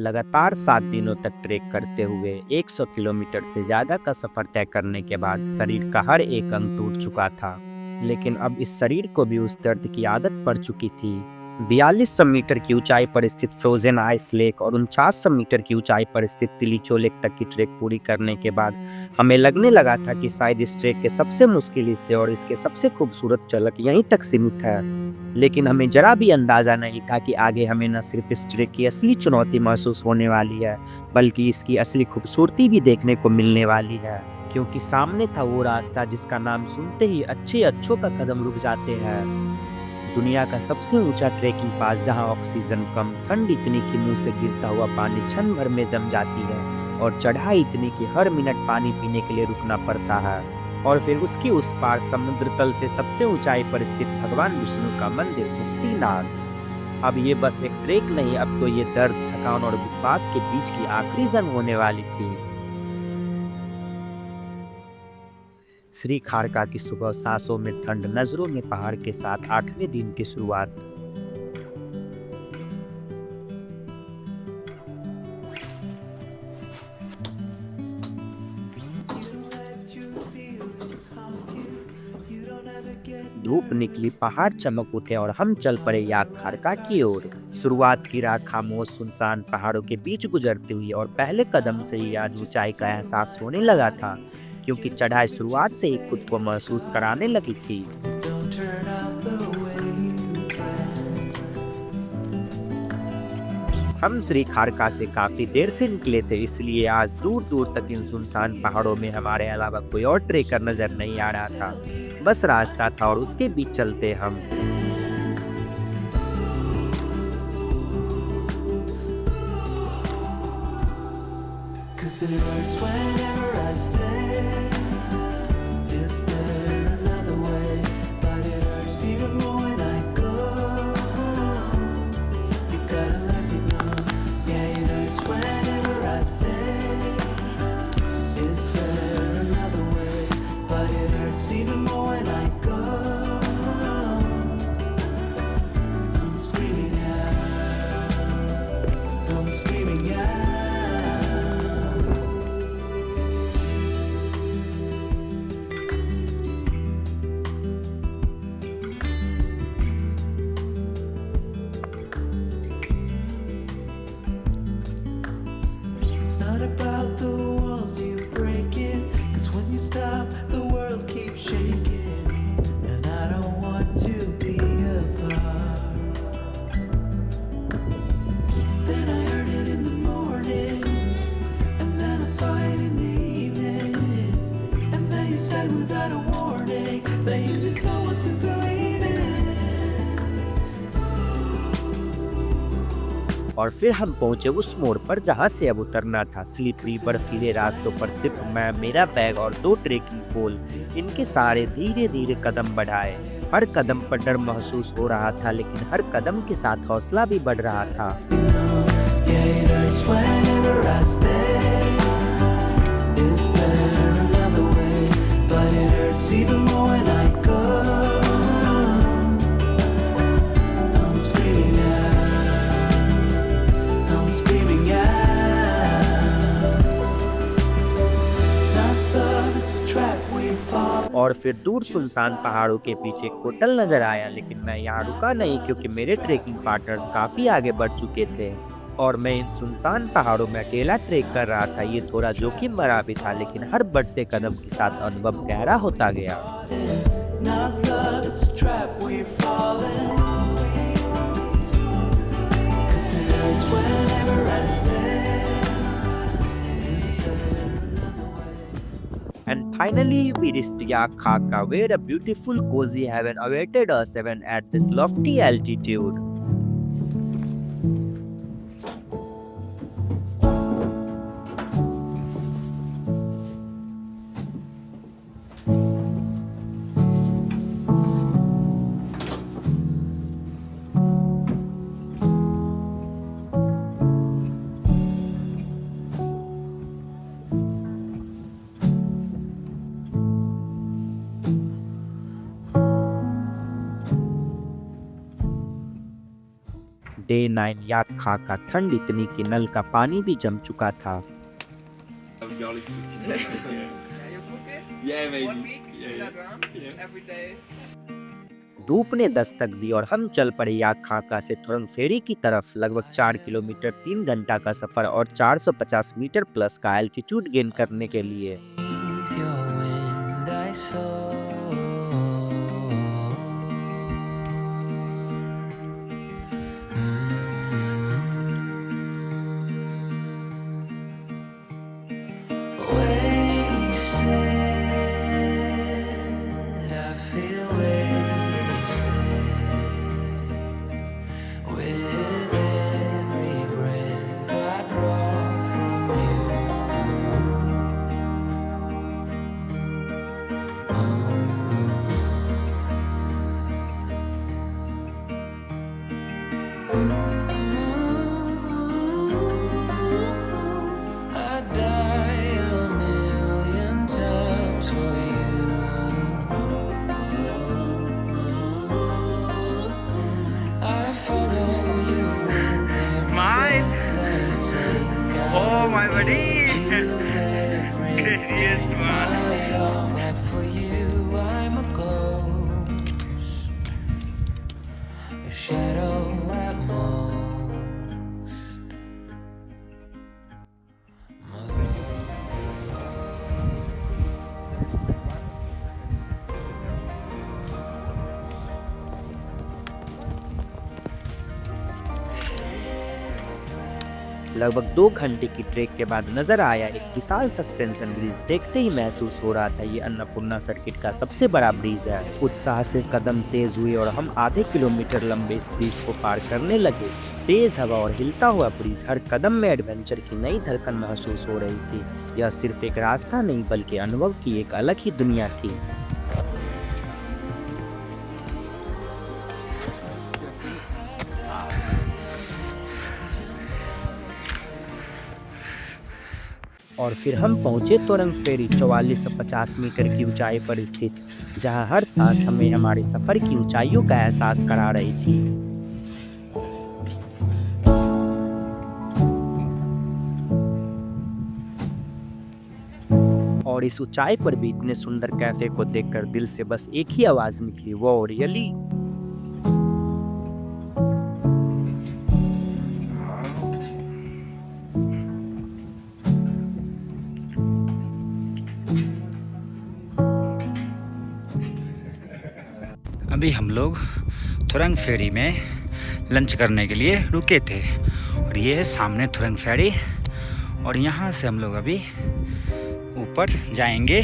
लगातार 7 दिनों तक ट्रेक करते हुए 100 किलोमीटर से ज़्यादा का सफ़र तय करने के बाद शरीर का हर एक अंग टूट चुका था। लेकिन अब इस शरीर को भी उस दर्द की आदत पड़ चुकी थी। 4200 मीटर की ऊंचाई पर स्थित फ्रोजन आइस लेक और 4900 मीटर की ऊंचाई पर स्थित तिलिचो लेक तक की ट्रेक पूरी करने के बाद हमें लगने लगा था कि शायद इस ट्रेक के सबसे मुश्किल हिस्से और इसके सबसे खूबसूरत झलक यहीं तक सीमित है। लेकिन हमें जरा भी अंदाजा नहीं था कि आगे हमें न सिर्फ इस ट्रेक की असली चुनौती महसूस होने वाली है, बल्कि इसकी असली खूबसूरती भी देखने को मिलने वाली है। क्योंकि सामने था वो रास्ता जिसका नाम सुनते ही अच्छों का कदम रुक जाते हैं। दुनिया का सबसे ऊंचा ट्रेकिंग पास, जहां ऑक्सीजन कम, ठंड इतनी कि मुंह से गिरता हुआ पानी क्षण भर में जम जाती है और चढ़ाई इतनी कि हर मिनट पानी पीने के लिए रुकना पड़ता है। और फिर उसकी उस पार समुद्र तल से सबसे ऊंचाई पर स्थित भगवान विष्णु का मंदिर मुक्तिनाथ। अब ये बस एक ट्रेक नहीं, अब तो ये दर्द, थकान और विश्वास के बीच की आखिरी जंग होने वाली थी। श्री खारका की सुबह, सांसों में ठंड, नजरों में पहाड़ के साथ 8वें दिन की शुरुआत। धूप निकली, पहाड़ चमक उठे और हम चल पड़े याक खारका की ओर। शुरुआत की राह खामोश सुनसान पहाड़ों के बीच गुजरती हुई और पहले कदम से ही आज ऊंचाई का एहसास होने लगा था, क्योंकि चढ़ाई शुरुआत से ही खुद को महसूस कराने लगी थी। हम श्री खारका से काफी देर से निकले थे, इसलिए आज दूर दूर तक इन सुनसान पहाड़ों में हमारे अलावा कोई और ट्रेकर नजर नहीं आ रहा था। बस रास्ता था और उसके बीच चलते हम। Not about the walls you break it, 'cause when you stop, the world keeps shaking, and I don't want to be apart. Then I heard it in the morning, and then I saw it in the evening, and then you said without a warning that you need someone to believe in. और फिर हम पहुंचे उस मोड़ पर जहां से अब उतरना था। स्लिपरी बर्फीले रास्तों पर सिर्फ मैं, मेरा बैग और 2 ट्रेकिंग पोल, इनके सहारे धीरे धीरे कदम बढ़ाए। हर कदम पर डर महसूस हो रहा था, लेकिन हर कदम के साथ हौसला भी बढ़ रहा था। और फिर दूर सुनसान पहाड़ों के पीछे एक होटल नजर आया, लेकिन मैं यहाँ रुका नहीं क्योंकि मेरे ट्रेकिंग पार्टनर्स काफी आगे बढ़ चुके थे और मैं इन सुनसान पहाड़ों में अकेला ट्रेक कर रहा था। ये थोड़ा जोखिम भरा भी था, लेकिन हर बढ़ते कदम के साथ अनुभव गहरा होता गया। And finally, we reached Yak Khaka, where a beautiful, cozy haven awaited us even at this lofty altitude. Day 9 याक खा का ठंड इतनी कि नल का पानी भी जम चुका था। धूप ने दस्तक दी और हम चल पड़े याक खाका से थोरंग फेरी की तरफ। लगभग 4 किलोमीटर 3 घंटा का सफर और 450 मीटर प्लस का एल्टीट्यूड गेन करने के लिए। With your wind I wasted, I feel wasted with every breath I draw from you. I'd die a million times for you. I follow you with every step that you take. Oh, my buddy. Everything I am, but for you I'm a ghost, a shadow at most. लगभग 2 घंटे की track के बाद नजर आया एक विशाल suspension bridge. देखते ही महसूस हो रहा था ये अन्नपूर्णा सर्किट का सबसे बड़ा ब्रिज है। उत्साह से कदम तेज हुए और हम आधे किलोमीटर लंबे इस ब्रिज को पार करने लगे। तेज हवा और हिलता हुआ ब्रिज, हर कदम में एडवेंचर की नई धड़कन महसूस हो रही थी। यह सिर्फ एक रास्ता नहीं बल्कि अनुभव की एक अलग ही दुनिया थी। और फिर हम पहुंचे तोरंग फेरी, 4450 मीटर की ऊंचाई पर स्थित, जहां हर सांस हमें हमारे सफर की ऊंचाइयों का एहसास करा रही थी। और इस ऊंचाई पर भी इतने सुंदर कैफे को देखकर दिल से बस एक ही आवाज निकली, वो रियली। अभी हम लोग थोरंग फेरी में लंच करने के लिए रुके थे और ये है सामने थोरंग फेरी। और यहाँ से हम लोग अभी ऊपर जाएंगे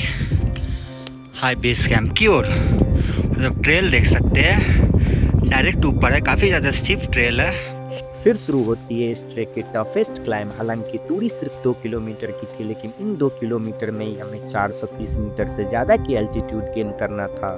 हाई बेस कैंप की ओर। जब ट्रेल देख सकते हैं डायरेक्ट ऊपर है, काफ़ी ज़्यादा स्टीप ट्रेल है। फिर शुरू होती है इस ट्रैक की टफेस्ट क्लाइम। हालांकि दूरी सिर्फ 2 किलोमीटर की थी, लेकिन इन 2 किलोमीटर में ही हमें 430 मीटर से ज़्यादा की एल्टीट्यूड गेन करना था।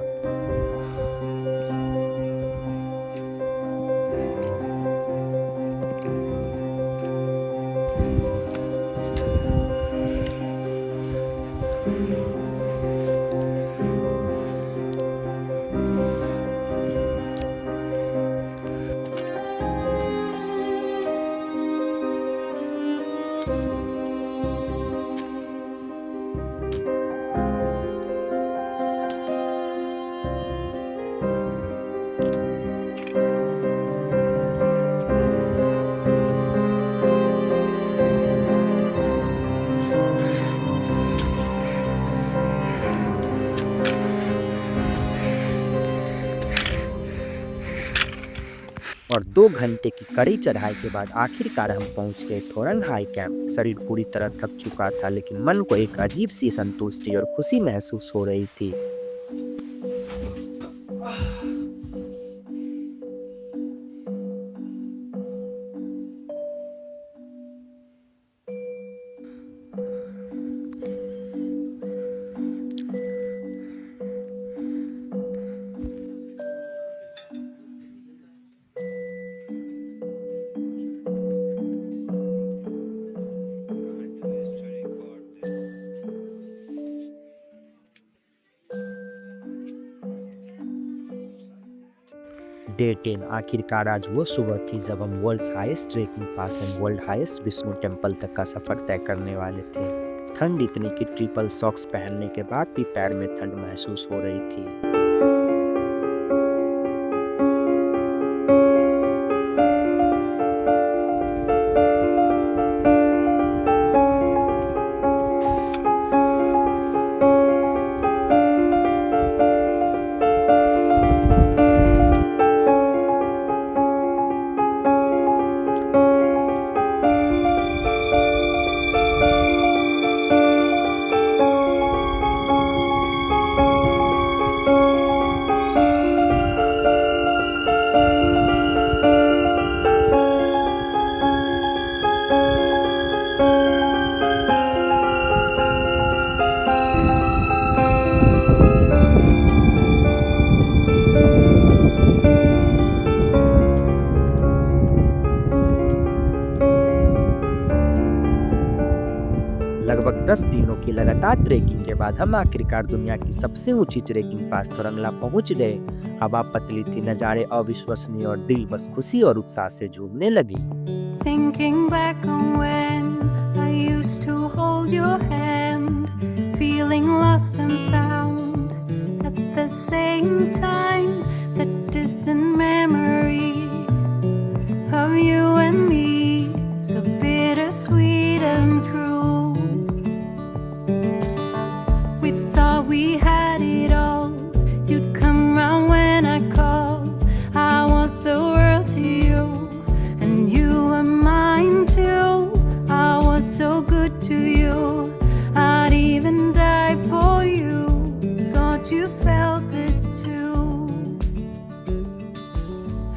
और 2 घंटे की कड़ी चढ़ाई के बाद आखिरकार हम पहुंच गए थोरंग हाई कैंप। शरीर पूरी तरह थक चुका था, लेकिन मन को एक अजीब सी संतुष्टि और खुशी महसूस हो रही थी। डे 10 आखिरकार आज वो सुबह थी जब हम world's highest trekking pass and world highest Vishnu temple तक का सफर तय करने वाले थे। ठंड इतनी कि ट्रिपल सॉक्स पहनने के बाद भी पैर में ठंड महसूस हो रही थी। लगभग 10 दिनों की लगातार ट्रेकिंग के बाद हम आखिरकार दुनिया की सबसे ऊंची ट्रेकिंग पास थोरंगला पहुंच गए। हवा पतली थी, नज़ारे अविश्वसनीय और दिल बस खुशी और उत्साह से झूमने लगी। Thinking back on when I used to hold your hand, feeling lost and found at the same time, that distant memory of you and me, so bittersweet and true. We thought we had it all, you'd come round when I called. I was the world to you, and you were mine too. I was so good to you, I'd even die for you. Thought you felt it too.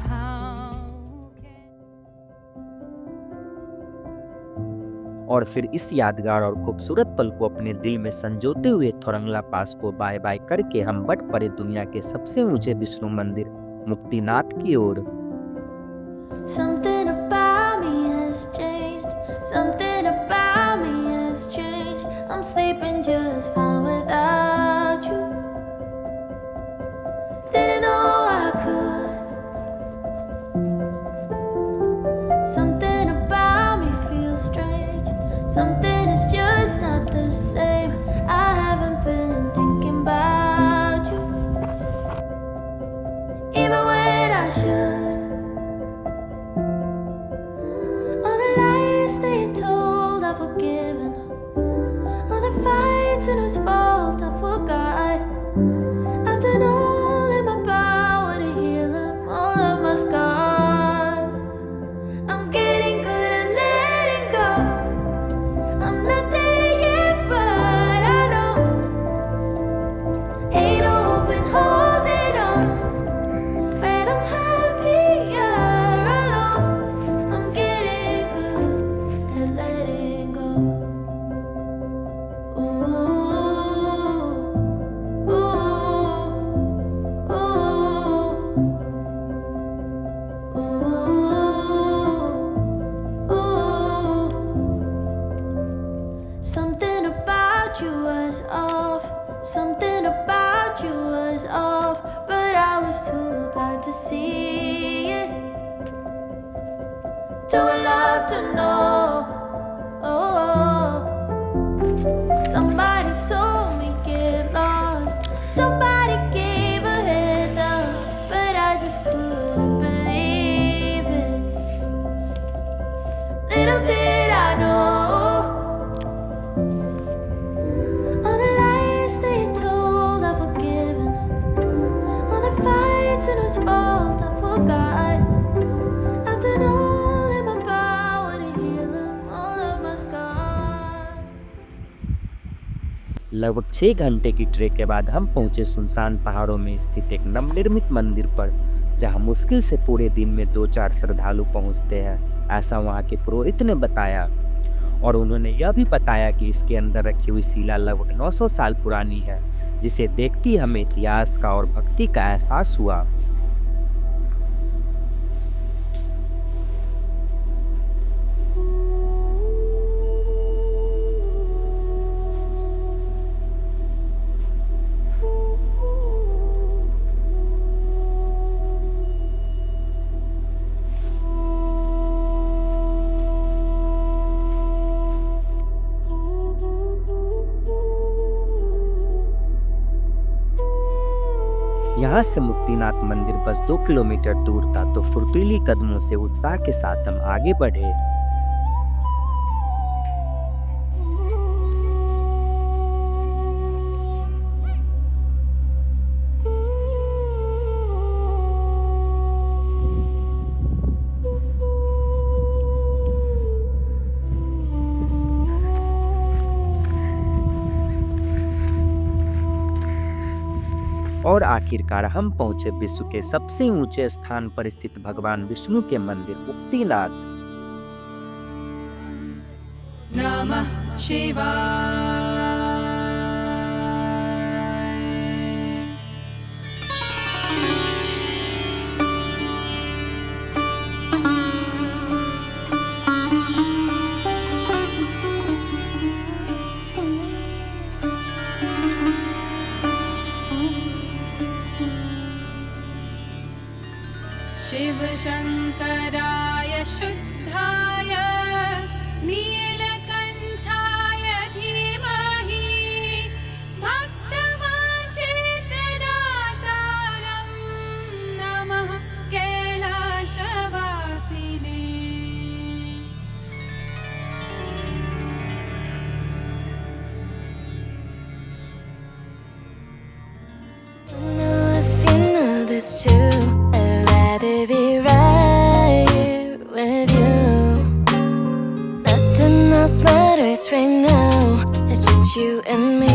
How can और फिर इस यादगार और खूबसूरत पल को अपने दिल में संजोते हुए थोरंगला पास को बाय बाय करके हम बढ़ पड़े दुनिया के सबसे ऊंचे विष्णु मंदिर मुक्तिनाथ की ओर। Something about me has changed. Something about me has changed. I'm sleeping just fine without you. Didn't know I could. Something about me feels strange. Something is just not the same. I haven't been thinking about you, even when I should. All the lies that you told, I've forgiven. All the fights and whose fault I forgot. I've done all in my power to heal them, all of my scars. I'm getting good at letting go. I'm not there yet, but I know ain't no hope in holding on. But I'm happier alone. I'm getting good at letting go. Ooh, ooh, ooh, ooh, ooh. Something about you was off. Something about you was off, but I was too blind to see it. Too in love to know. Oh, somebody told me get lost. Somebody gave a heads up, but I just couldn't believe it. Little did I know. All the lies that you told, I've forgiven. All the fights and whose fault I forgot. I've done all in my power to heal them, all of my scars. लगभग 6 घंटे की track के बाद हम पहुंचे सुनसान पहाड़ों में स्थित एक नवनिर्मित मंदिर पर, जहां मुश्किल से पूरे दिन में 2-4 श्रद्धालु पहुंचते हैं, ऐसा वहां के पुरोहित ने बताया। और उन्होंने यह भी बताया कि इसके अंदर रखी हुई शिला लगभग 900 साल पुरानी है, जिसे देखती हमें इतिहास का और भक्ति का एहसास हुआ। यहाँ से मुक्तिनाथ मंदिर बस 2 किलोमीटर दूर था, तो फुर्तीली कदमों से उत्साह के साथ हम आगे बढ़े। और आखिरकार हम पहुंचे विश्व के सबसे ऊंचे स्थान पर स्थित भगवान विष्णु के मंदिर मुक्तिनाथ। नमः शिवाय। शिव शंकराय शुद्धाय नीलकंठाय धीमहि भक्तवांछितदातारं नमः कैलासवासिने। If you know this too, I'd rather be right here with you. Nothing else matters right now. It's just you and me.